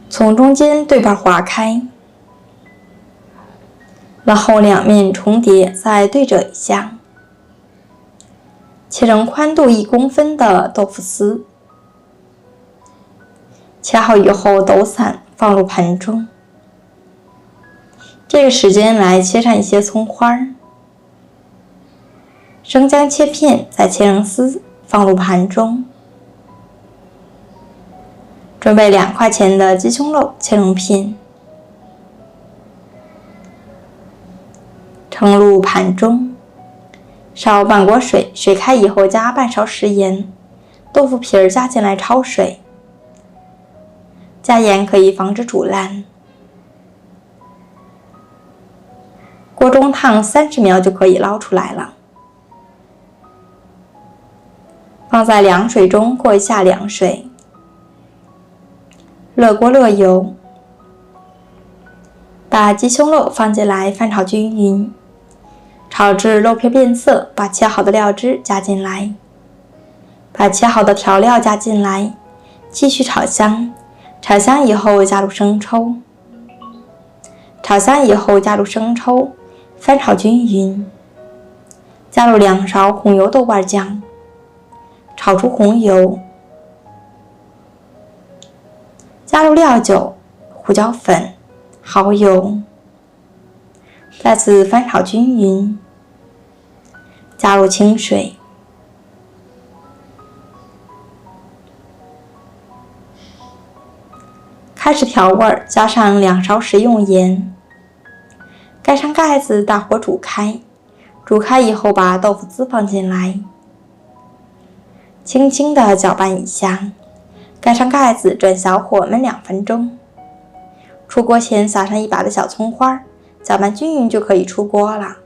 从中间对半划开，然后两面重叠，再对折一下，切成宽度1公分的豆腐丝。切好以后抖散，放入盘中。这个时间来切上一些葱花，生姜切片，再切成丝，放入盘中。准备2块钱的鸡胸肉，切成片，盛入盘中。烧半锅水，水开以后加半勺食盐，豆腐皮儿加进来焯水。加盐可以防止煮烂。锅中烫30秒就可以捞出来了。放在凉水中过一下凉水。热锅热油，把鸡胸肉放进来翻炒均匀，炒至肉片变色，把切好的料汁加进来，把切好的调料加进来，继续炒香。炒香以后加入生抽，翻炒均匀，加入2勺红油豆瓣酱，炒出红油，加入料酒、胡椒粉、蚝油，再次翻炒均匀，加入清水。开始调味，加上2勺食用盐，盖上盖子，大火煮开。煮开以后，把豆腐丝放进来，轻轻地搅拌一下，盖上盖子，转小火焖2分钟。出锅前撒上1把的小葱花，搅拌均匀就可以出锅了。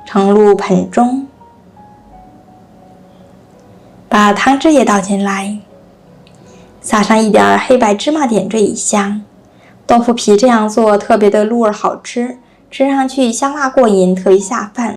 盛入盆中，把汤汁也倒进来。撒上一点黑白芝麻点缀一下，豆腐皮这样做特别的入味好吃，吃上去香辣过瘾，特别下饭。